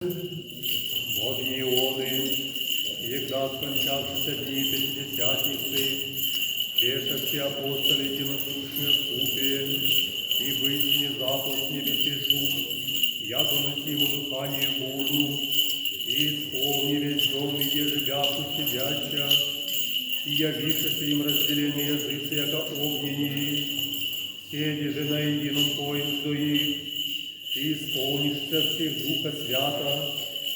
Вот ионы, егда скончавшися дни пятидесятницы, беша все апостоли единодушны в купе, и быть не запуск небесе шум, яко носимо дыхание Божу, и исполни весь дом, и ежебяку сидяча, и явившися им разделенные языцы, яко огненные, седи же на едином поезду их, и исполнишься всех Духа Свята,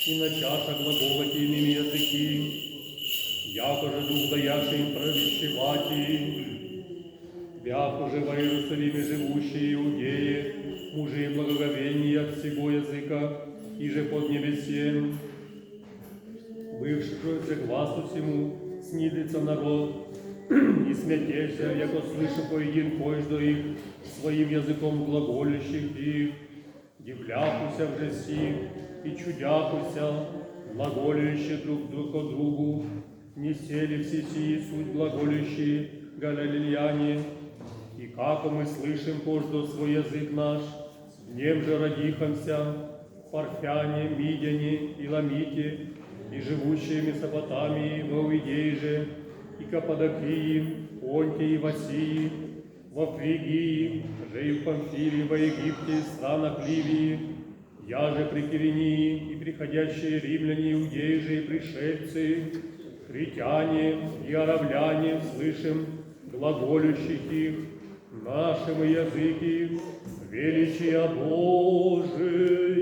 и на чашах глаголать иными языки, яко же Дух даяши им провещевать бях уже во Иерусалиме живущие иудеи, мужи благоговения от всего языка, и же под небесем, бывший же гласу всему, снидится народ, и смятешься, яко слышу поедин кожду их, своим языком глаголющих их, дивляхуся в жеси, и чудяхуся, глаголющие друг о другу, не сели все сии суть глаголющие галилеяне, и как мы слышим кожду свой язык наш, днем же родихамся, парфяне, мидяне и ламите, и живущие Месопотамии, в Иудее же, и Каппадокии, Понтии и Васии, во Фригии, же и в Памфилии, во Египте, странах Ливии, я же при Киринии, и приходящие римляне, иудеи же и пришельцы, критяне и аравляне, слышим глаголющих их, нашим языки, величия Божия.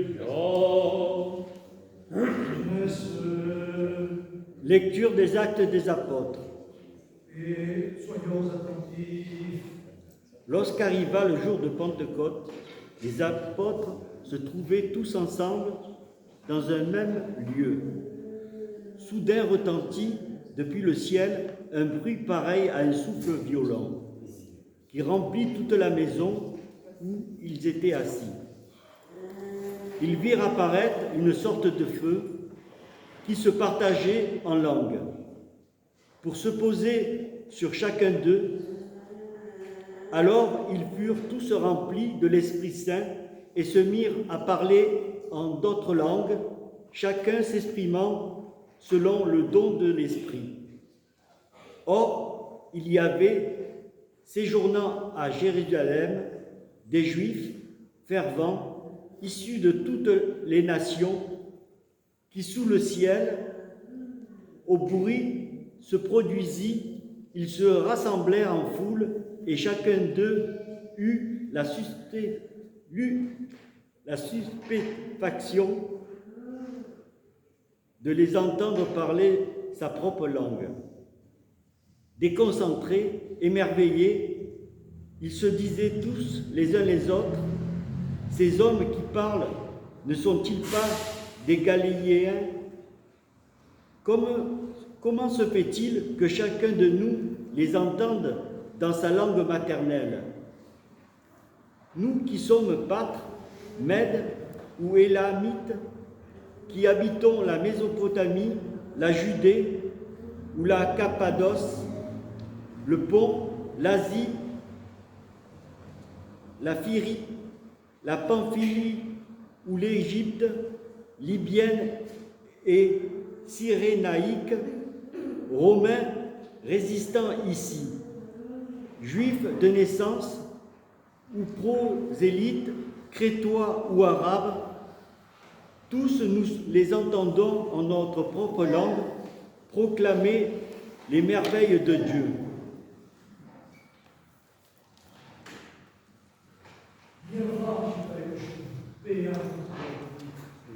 Lecture des Actes des Apôtres. Et soyons attentifs. Lorsqu'arriva le jour de Pentecôte, les apôtres se trouvaient tous ensemble dans un même lieu. Soudain retentit depuis le ciel un bruit pareil à un souffle violent, qui remplit toute la maison où ils étaient assis. Ils virent apparaître une sorte de feu qui se partageait en langues, pour se poser sur chacun d'eux. Alors ils furent tous remplis de l'Esprit Saint et se mirent à parler en d'autres langues, chacun s'exprimant selon le don de l'Esprit. Or, il y avait, séjournant à Jérusalem, des Juifs fervents, issus de toutes les nations, qui sous le ciel, au bruit se produisit, ils se rassemblèrent en foule, et chacun d'eux eut la stupéfaction de les entendre parler sa propre langue. Déconcentrés, émerveillés, ils se disaient tous les uns les autres, ces hommes qui parlent ne sont-ils pas des Galiléens? Comment se fait-il que chacun de nous les entende dans sa langue maternelle? Nous qui sommes Pâtres, Mèdes ou Élamites, qui habitons la Mésopotamie, la Judée ou la Cappadoce, le Pont, l'Asie, la Phyrie, la Pamphylie ou l'Égypte, libyenne et cyrénaïque, Romains résistant ici, Juifs de naissance ou prosélytes, crétois ou arabes, tous nous les entendons en notre propre langue proclamer les merveilles de Dieu.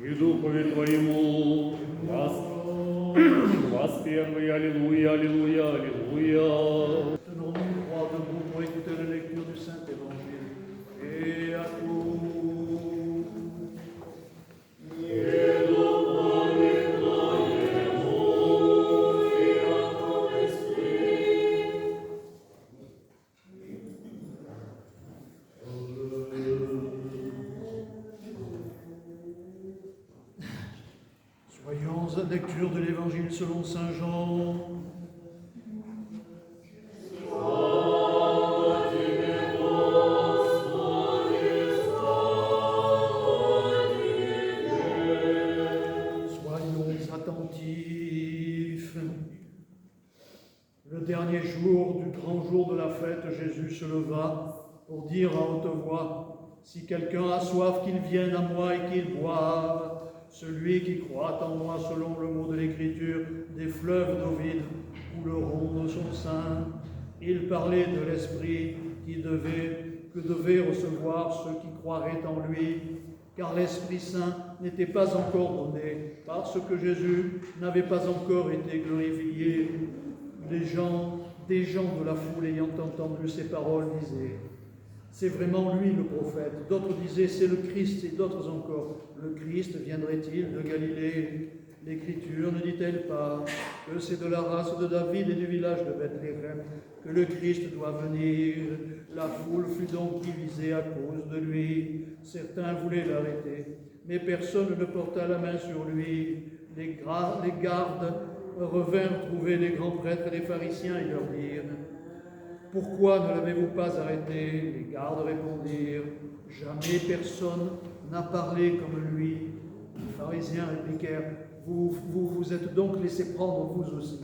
И Духове Твоему воспевай, аллилуйя, аллилуйя, аллилуйя. Tenons-nous droit debout pour écouter la lecture du Saint-Évangile. Et à tous. Voyons la lecture de l'Évangile selon Saint Jean. dernier jour du grand jour de la fête, Jésus se leva pour dire à haute voix, « Si quelqu'un a soif, qu'il vienne à moi et qu'il boive. Celui qui croit en moi, selon le mot de l'Écriture, des fleuves d'eau vive couleront de son sein. » Il parlait de l'Esprit que devaient recevoir ceux qui croiraient en lui, car l'Esprit Saint n'était pas encore donné, parce que Jésus n'avait pas encore été glorifié. Des gens de la foule ayant entendu ces paroles disaient, « C'est vraiment lui le prophète. » D'autres disaient, « C'est le Christ. » Et d'autres encore, « Le Christ viendrait-il de Galilée ?» L'Écriture ne dit-elle pas que c'est de la race de David et du village de Bethléem que le Christ doit venir? La foule fut donc divisée à cause de lui. Certains voulaient l'arrêter, mais personne ne porta la main sur lui. Les gardes revinrent trouver les grands prêtres et les pharisiens et leur dirent, « Pourquoi ne l'avez-vous pas arrêté ?» Les gardes répondirent, « Jamais personne n'a parlé comme lui. » Les pharisiens répliquèrent, vous êtes donc laissé prendre vous aussi.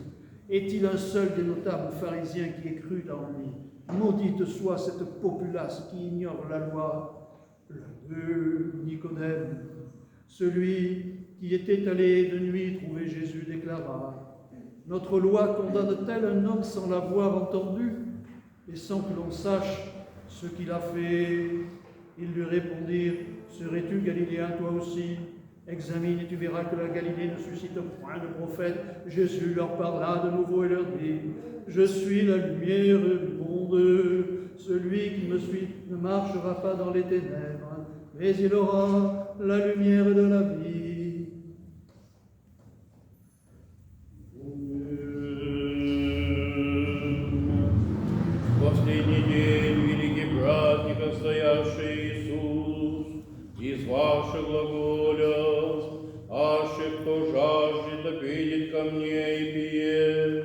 Est-il un seul des notables pharisiens qui ait cru dans lui? Maudite soit cette populace qui ignore la loi. L'un d'eux, Nicodème, celui qui était allé de nuit trouver Jésus, déclara, « Notre loi condamne-t-elle un homme sans l'avoir entendu et sans que l'on sache ce qu'il a fait ?» Ils lui répondirent, « Serais-tu galiléen toi aussi? Examine et tu verras que la Galilée ne suscite point de prophète. » Jésus leur parla de nouveau et leur dit, « Je suis la lumière du monde. Celui qui me suit ne marchera pas dans les ténèbres, mais il aura la lumière de la vie. » Последний день, великий праздник, настоящий Иисус, из ваших глаголя, аще кто жаждет, да придет ко мне и пьет,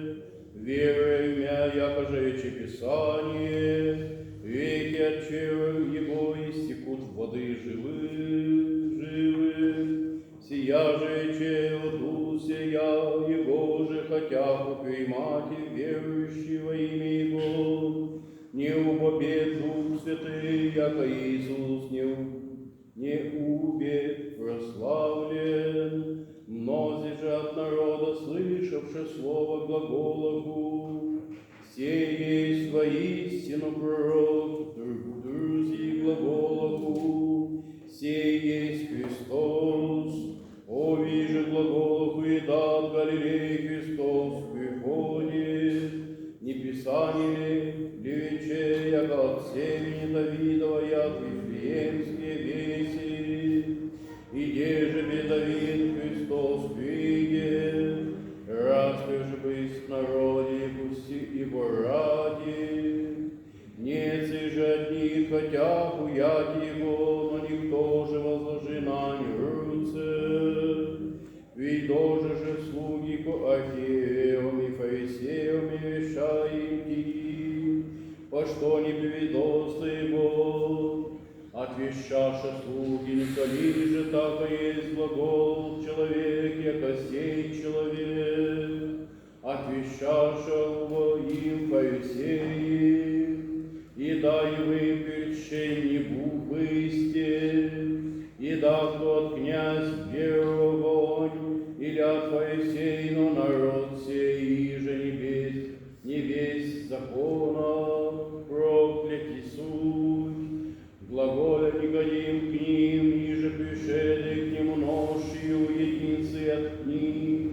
веруя в меня, яко же речи Писание, реки от чрева его истекут воды живы. Сия же рече от уст я его же, хотя бы примать верующего имя его, не убобед Дух Святый, яко Иисус не убед прославлен. Мнози же от народа, слышавши слово глаголаху, сей есть воистину пророк, друзья глаголаху, сей есть Христос. О, вижу глаголаху, и да от Галилеи Христос приходит. Не Писание ли рече, яко от семени Давидова, як Вифлеемские веси, и где же бе Давид Христос придет, разве же быть в народе его ради? Нет же от них, хотя уять его, но никто же возложи на них руце. Ведь тоже же слуги по архиереям и фарисеям решаем ги, по что не приведоста его. Отвещаша слуги, не коли же так есть глагол человек, яко сей человек. Отвещаша им фарисеи, и дай вы причине бубысте, и да кто от князь веру огонь, или от фарисей, но народ сей, иже не весь закона, прокляти суть. Глаголя Никодим к ним, иже пришедший к нему ношью единцы от них,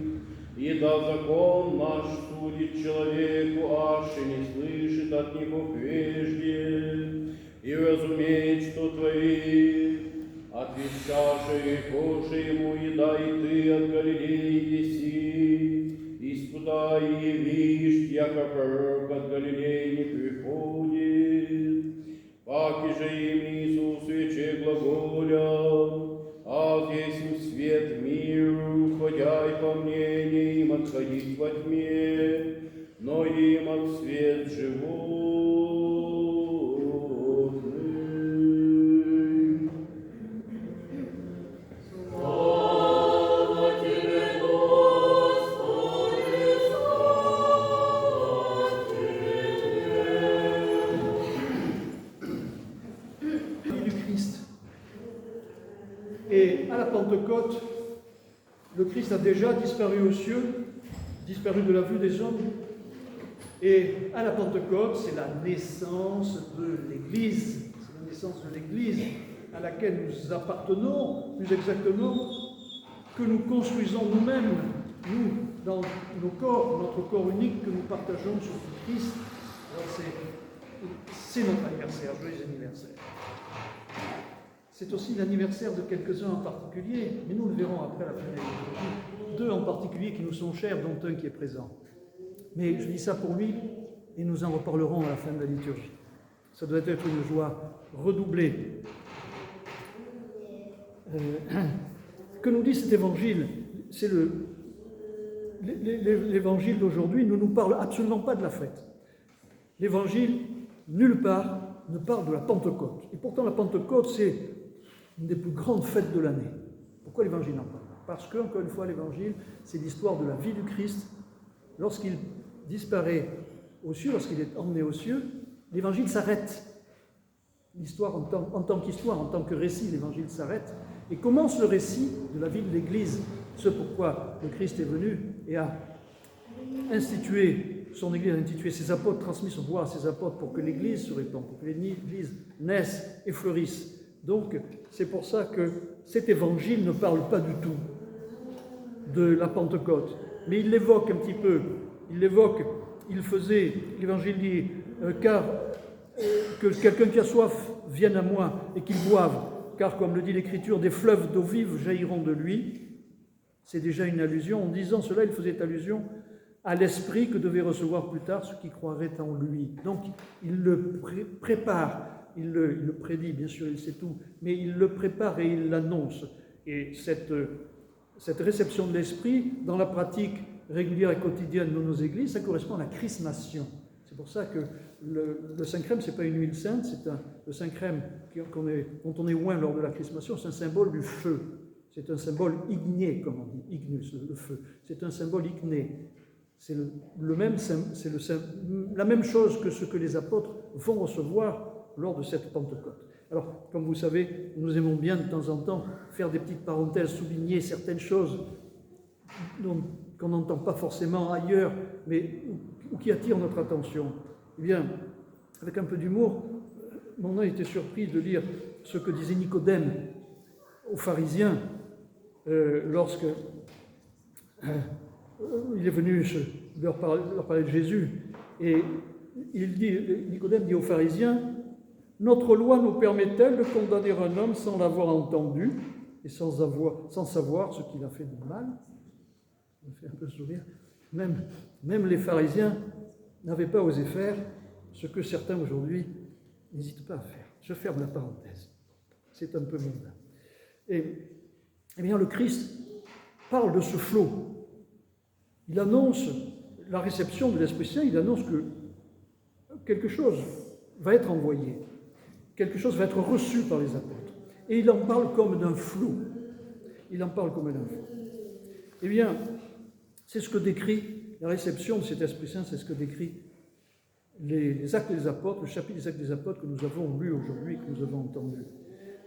и да закон наш судит человеку, аше не слышит от него прежде, и разумеет, что творит. Отвечаша и коша ему, и да и ты от Галилеи еси, испытай и явишь, яко пророк от Галилеи не приходит. Паки же им Иисус рече глаголя, а здесь свет миру, ходя и по мнению им отходить во тьме, но им от свет животный. Слава тебе, Господи, слава Pentecôte, le Christ a déjà disparu aux cieux, disparu de la vue des hommes. Et à la Pentecôte, c'est la naissance de l'Église. C'est la naissance de l'Église à laquelle nous appartenons, plus exactement, que nous construisons nous-mêmes, nous, dans nos corps, notre corps unique que nous partageons sur Christ. Alors c'est notre anniversaire, joyeux anniversaire. C'est aussi l'anniversaire de quelques-uns en particulier, mais nous le verrons après la fin de la liturgie. Deux en particulier qui nous sont chers, dont un qui est présent. Mais je dis ça pour lui, et nous en reparlerons à la fin de la liturgie. Ça doit être une joie redoublée. Que nous dit cet évangile? C'est l'évangile d'aujourd'hui ne nous parle absolument pas de la fête. L'évangile, nulle part, ne parle de la Pentecôte. Et pourtant, la Pentecôte, c'est une des plus grandes fêtes de l'année. Pourquoi l'évangile en parle? Parce que, encore une fois, l'évangile, c'est l'histoire de la vie du Christ. Lorsqu'il disparaît aux cieux, lorsqu'il est emmené aux cieux, l'évangile s'arrête. L'histoire en tant qu'histoire, en tant que récit, l'évangile s'arrête. Et commence le récit de la vie de l'Église. Ce pourquoi le Christ est venu et a institué son Église, a institué ses apôtres, transmis son pouvoir à ses apôtres pour que l'Église se répande, pour que l'Église naisse et fleurisse. Donc, c'est pour ça que cet évangile ne parle pas du tout de la Pentecôte. Mais il l'évoque un petit peu. L'évangile dit, car que quelqu'un qui a soif vienne à moi et qu'il boive, car comme le dit l'Écriture, des fleuves d'eau vive jailliront de lui. C'est déjà une allusion. En disant cela, il faisait allusion à l'Esprit que devaient recevoir plus tard ceux qui croiraient en lui. Donc, il le prépare, il le prédit, bien sûr, il sait tout, mais il le prépare et il l'annonce. Et cette réception de l'Esprit, dans la pratique régulière et quotidienne de nos églises, ça correspond à la chrismation. C'est pour ça que le Saint-Crème, ce n'est pas une huile sainte, le Saint-Crème dont on est oint lors de la chrismation, c'est un symbole du feu. C'est un symbole igné, comme on dit, ignus, le feu. C'est un symbole igné. C'est la même chose que ce que les apôtres vont recevoir lors de cette Pentecôte. Alors, comme vous savez, nous aimons bien de temps en temps faire des petites parenthèses, souligner certaines choses qu'on n'entend pas forcément ailleurs, mais ou qui attirent notre attention. Eh bien, avec un peu d'humour, mon œil était surpris de lire ce que disait Nicodème aux pharisiens lorsque il est venu leur parler de Jésus. Et Nicodème dit aux pharisiens, « Notre loi nous permet-elle de condamner un homme sans l'avoir entendu et sans savoir ce qu'il a fait de mal ?» Ça me fait un peu sourire. Même les pharisiens n'avaient pas osé faire ce que certains aujourd'hui n'hésitent pas à faire. Je ferme la parenthèse. C'est un peu mondain. Eh bien, le Christ parle de ce flot. Il annonce la réception de l'Esprit Saint, il annonce que quelque chose va être envoyé, quelque chose va être reçu par les apôtres. Et il en parle comme d'un flot. Il en parle comme d'un flot. Eh bien, c'est ce que décrit la réception de cet Esprit Saint, c'est ce que décrit les Actes des Apôtres, le chapitre des Actes des Apôtres que nous avons lu aujourd'hui, que nous avons entendu.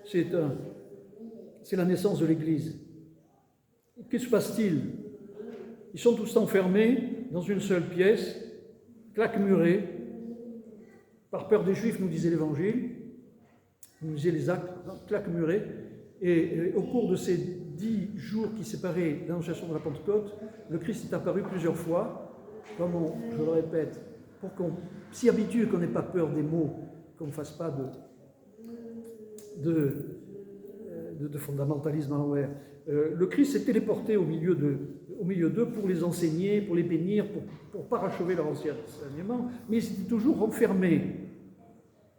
C'est la naissance de l'Église. Que se passe-t-il? Ils sont tous enfermés dans une seule pièce, claquemurés, par peur des Juifs, nous disait l'Évangile, nous disait les Actes, claquemurés, et au cours de ces 10 jours qui séparaient l'annonciation de la Pentecôte, le Christ est apparu plusieurs fois, comme je le répète, pour qu'on s'y habitue et qu'on n'ait pas peur des mots, qu'on ne fasse pas de fondamentalisme à l'envers. Le Christ s'est téléporté au milieu d'eux pour les enseigner, pour les bénir, pour parachever leur enseignement, mais ils étaient toujours renfermés.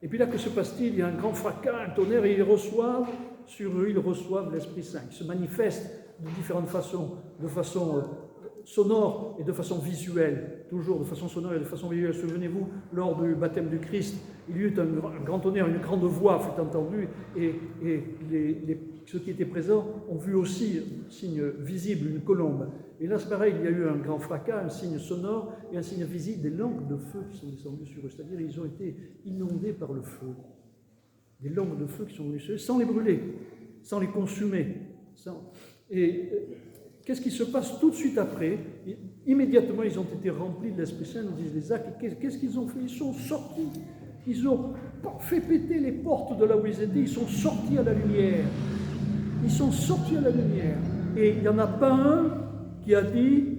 Et puis là, que se passe-t-il? Il y a un grand fracas, un tonnerre, et ils reçoivent l'Esprit Saint. Il se manifeste de différentes façons, de façon sonore et de façon visuelle, toujours de façon sonore et de façon visuelle. Souvenez-vous, lors du baptême du Christ, il y eut un grand tonnerre, une grande voix fut entendue, et ceux qui étaient présents ont vu aussi un signe visible, une colombe. Et là, c'est pareil, il y a eu un grand fracas, un signe sonore et un signe visible, des langues de feu qui sont descendues sur eux, c'est-à-dire ils ont été inondés par le feu. Des langues de feu qui sont venues sur eux, sans les brûler, sans les consumer, Et qu'est-ce qui se passe tout de suite après? Immédiatement, ils ont été remplis de l'Esprit Saint, nous disent les Actes. Qu'est-ce qu'ils ont fait? Ils sont sortis. Ils ont fait péter les portes de là où ils étaient. Ils sont sortis à la lumière. Ils sont sortis à la lumière. Et il n'y en a pas un qui a dit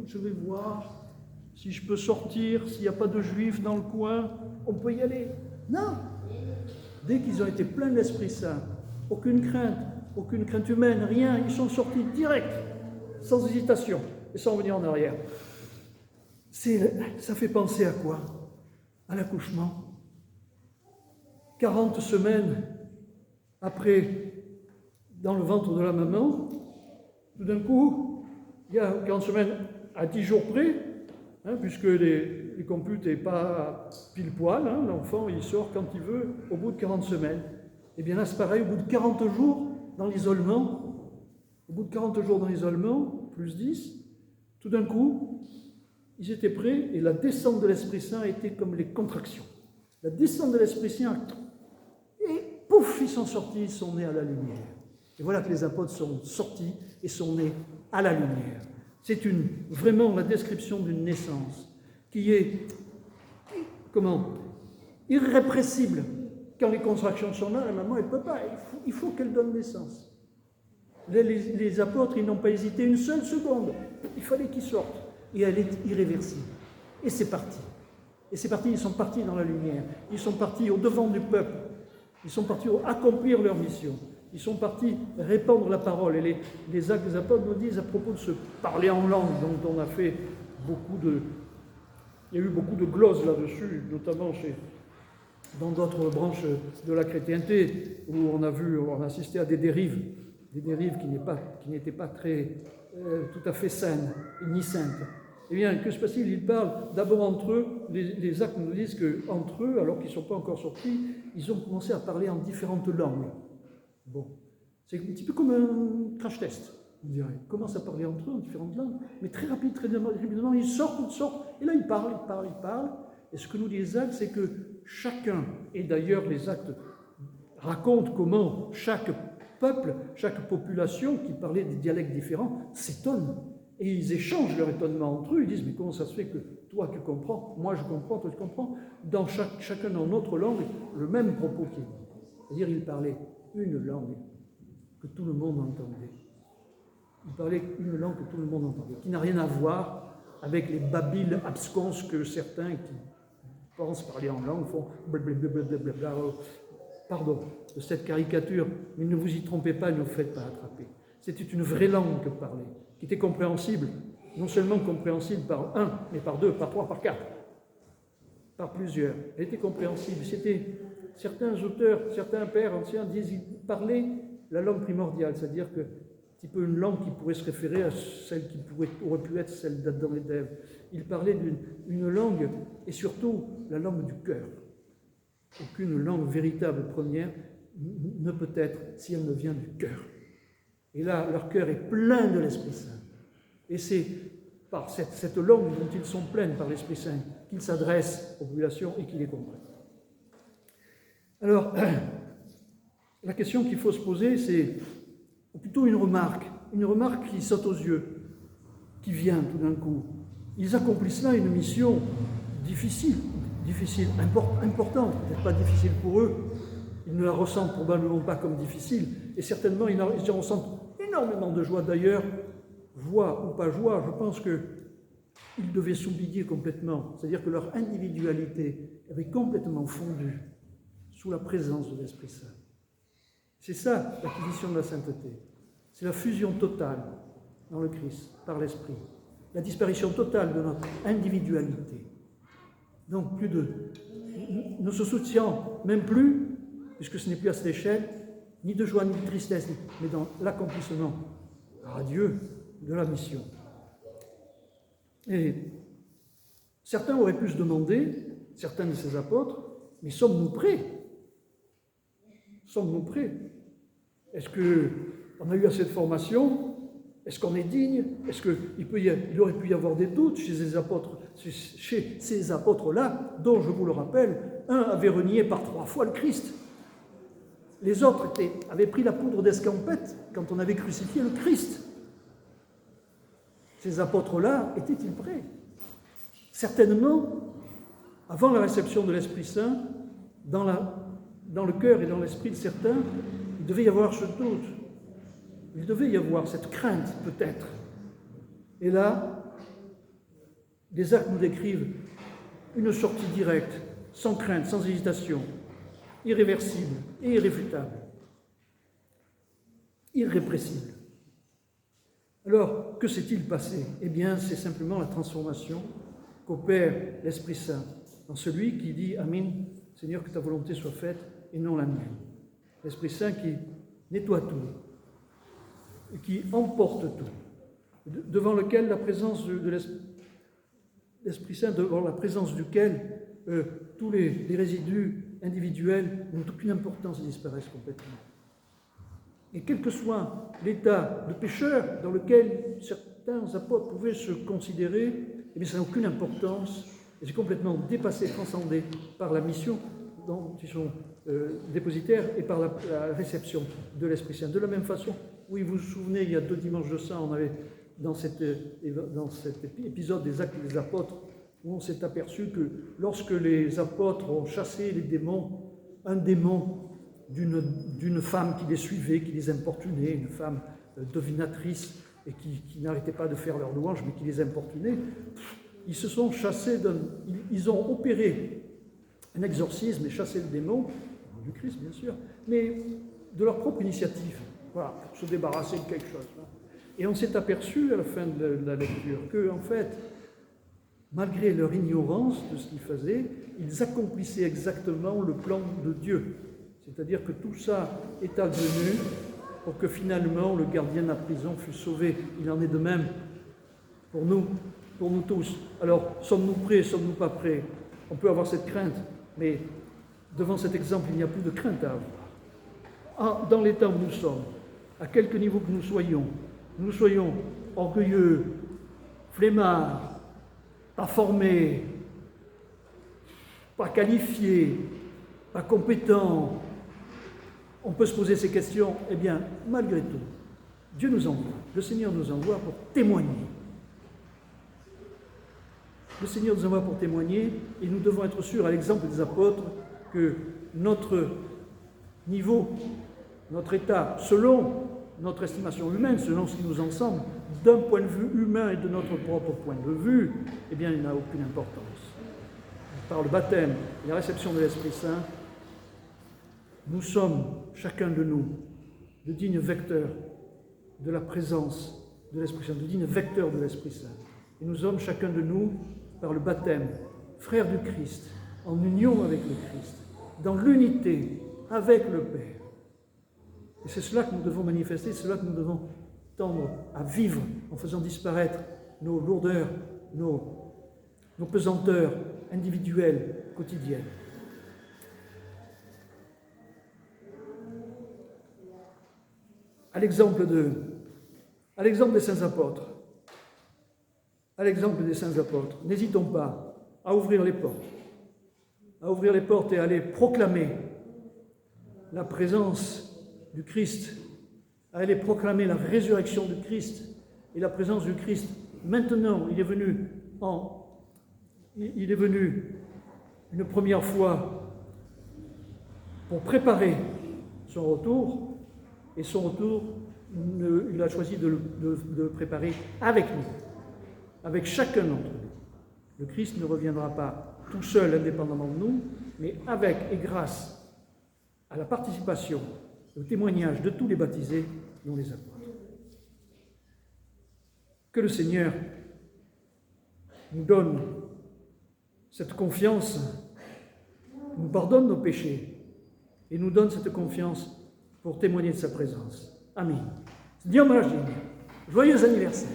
je vais voir si je peux sortir, s'il n'y a pas de juifs dans le coin, on peut y aller. Non. Dès qu'ils ont été pleins de l'Esprit Saint, aucune crainte humaine, rien, ils sont sortis direct, sans hésitation, et sans revenir en arrière. Ça fait penser à quoi? À l'accouchement. 40 semaines après, dans le ventre de la maman, tout d'un coup, il y a 40 semaines à 10 jours près, puisque les computes n'est pas pile poil, l'enfant il sort quand il veut, au bout de 40 semaines. Et bien là c'est pareil, au bout de 40 jours dans l'isolement, plus 10, tout d'un coup, ils étaient prêts et la descente de l'Esprit Saint était comme les contractions. La descente de l'Esprit Saint, et pouf, ils sont sortis, ils sont nés à la lumière. Et voilà que les apôtres sont sortis et sont nés à la lumière. C'est vraiment la description d'une naissance qui est, irrépressible. Quand les contractions sont là, la maman, elle ne peut pas, il faut qu'elle donne naissance. Les apôtres, ils n'ont pas hésité une seule seconde. Il fallait qu'ils sortent. Et elle est irréversible. Et c'est parti. Ils sont partis dans la lumière. Ils sont partis au devant du peuple. Ils sont partis accomplir leur mission. Ils sont partis répandre la parole. Et les actes des apôtres nous disent à propos de ce parler en langue, dont on a fait il y a eu beaucoup de glosses là-dessus, notamment dans d'autres branches de la chrétienté, où on a assisté à des dérives qui n'étaient pas très tout à fait saines, ni saintes. Eh bien, que se passe-t-il? Ils parlent d'abord entre eux. Les actes nous disent qu'entre eux, alors qu'ils ne sont pas encore sortis, ils ont commencé à parler en différentes langues. Bon, c'est un petit peu comme un crash test, on dirait. Ils commencent à parler entre eux en différentes langues, mais très rapidement, ils sortent, et là ils parlent. Et ce que nous dit les actes, c'est que chacun, et d'ailleurs les actes racontent comment chaque peuple, chaque population qui parlait des dialectes différents s'étonne. Et ils échangent leur étonnement entre eux, ils disent « Mais comment ça se fait que toi tu comprends, moi je comprends, toi tu comprends ?» Dans chacun dans notre langue, le même propos qui est dit. C'est-à-dire ils parlaient une langue que tout le monde entendait. Ils parlaient une langue que tout le monde entendait, qui n'a rien à voir avec les babiles absconses que certains qui pensent parler en langue font blablabla. Pardon de cette caricature, mais ne vous y trompez pas, ne vous faites pas attraper. C'était une vraie langue que parlait, qui était compréhensible, non seulement compréhensible par un, mais par deux, par trois, par quatre, par plusieurs. Elle était compréhensible. Certains auteurs, certains pères anciens disent qu'ils parlaient la langue primordiale, c'est-à-dire que un petit peu une langue qui pourrait se référer à celle qui aurait pu être celle d'Adam et d'Ève. Ils parlaient d'une langue, et surtout la langue du cœur. Aucune langue véritable première ne peut être si elle ne vient du cœur. Et là, leur cœur est plein de l'Esprit Saint. Et c'est par cette langue dont ils sont pleins par l'Esprit Saint qu'ils s'adressent aux populations et qu'ils les comprennent. Alors, la question qu'il faut se poser, c'est plutôt une remarque qui saute aux yeux, qui vient tout d'un coup. Ils accomplissent là une mission difficile, importante, peut-être pas difficile pour eux. Ils ne la ressentent probablement pas comme difficile, et certainement ils en ressentent énormément de joie. D'ailleurs, joie ou pas joie, je pense qu'ils devaient s'oublier complètement, c'est-à-dire que leur individualité avait complètement fondu sous la présence de l'Esprit Saint. C'est ça l'acquisition de la sainteté. C'est la fusion totale dans le Christ, par l'Esprit. La disparition totale de notre individualité. Donc, ne se souciant même plus, puisque ce n'est plus à cette échelle, ni de joie ni de tristesse, mais dans l'accomplissement radieux de la mission. Et certains auraient pu se demander, certains de ces apôtres, mais sommes-nous prêts? Sommes-nous prêts? Est-ce qu'on a eu assez de formation? Est-ce qu'on est digne? Est-ce qu'il aurait pu y avoir des doutes chez ces apôtres-là, dont, je vous le rappelle, un avait renié par 3 fois le Christ. les autres avaient pris la poudre d'escampette quand on avait crucifié le Christ. Ces apôtres-là étaient-ils prêts? Certainement, avant la réception de l'Esprit Saint, dans le cœur et dans l'esprit de certains, il devait y avoir ce doute. Il devait y avoir cette crainte, peut-être. Et là, les actes nous décrivent une sortie directe, sans crainte, sans hésitation, irréversible et irréfutable, irrépressible. Alors, que s'est-il passé? Eh bien, c'est simplement la transformation qu'opère l'Esprit Saint dans celui qui dit « Amen, Seigneur, que ta volonté soit faite et non la mienne ». L'Esprit Saint qui nettoie tout, et qui emporte tout, devant lequel la présence de l'Esprit Saint, devant la présence duquel tous les résidus individuels n'ont aucune importance et disparaissent complètement. Et quel que soit l'état de pécheur dans lequel certains apôtres pouvaient se considérer, eh bien ça n'a aucune importance et c'est complètement dépassé, transcendé par la mission dont ils sont dépositaires et par la réception de l'Esprit Saint. De la même façon, oui, vous vous souvenez, il y a 2 dimanches de ça, on avait dans cet épisode des Actes des Apôtres, où on s'est aperçu que lorsque les apôtres ont chassé les démons, un démon d'une femme qui les suivait, qui les importunait, une femme devinatrice et qui n'arrêtait pas de faire leur louange, mais qui les importunait, ils se sont chassés, ils ont opéré un exorcisme et chassé le démon, du Christ bien sûr, mais de leur propre initiative, voilà, pour se débarrasser de quelque chose. Et on s'est aperçu à la fin de la lecture que, en fait, malgré leur ignorance de ce qu'ils faisaient, ils accomplissaient exactement le plan de Dieu. C'est-à-dire que tout ça est advenu pour que finalement le gardien de la prison fût sauvé. Il en est de même pour nous tous. Alors, sommes-nous prêts, sommes-nous pas prêts? On peut avoir cette crainte, mais devant cet exemple, il n'y a plus de crainte à avoir. Dans l'état où nous sommes, à quelque niveau que nous soyons orgueilleux, flemmards, pas formés, pas qualifiés, pas compétents, on peut se poser ces questions. Eh bien, malgré tout, Dieu nous envoie, le Seigneur nous envoie pour témoigner. Le Seigneur nous envoie pour témoigner et nous devons être sûrs, à l'exemple des apôtres, que notre niveau, notre état, selon notre estimation humaine, selon ce qui nous ensemble, d'un point de vue humain et de notre propre point de vue, eh bien, il n'a aucune importance. Par le baptême et la réception de l'Esprit Saint, nous sommes, chacun de nous, de dignes vecteurs de la présence de l'Esprit Saint, de dignes vecteurs de l'Esprit Saint. Et nous sommes, chacun de nous, par le baptême, frères du Christ, en union avec le Christ, dans l'unité avec le Père. Et c'est cela que nous devons manifester, c'est cela que nous devons tendre à vivre en faisant disparaître nos lourdeurs, nos pesanteurs individuelles, quotidiennes. À l'exemple des saints apôtres, n'hésitons pas à ouvrir les portes et à aller proclamer la présence du Christ, à aller proclamer la résurrection du Christ et la présence du Christ. Maintenant, il est venu une première fois pour préparer son retour, et son retour, il a choisi de le préparer avec nous, avec chacun d'entre nous. Le Christ ne reviendra pas tout seul, indépendamment de nous, mais avec et grâce à la participation, au témoignage de tous les baptisés, dont les apôtres. Que le Seigneur nous donne cette confiance, nous pardonne nos péchés et nous donne cette confiance pour témoigner de sa présence. Amen. Dieu merci. Joyeux anniversaire.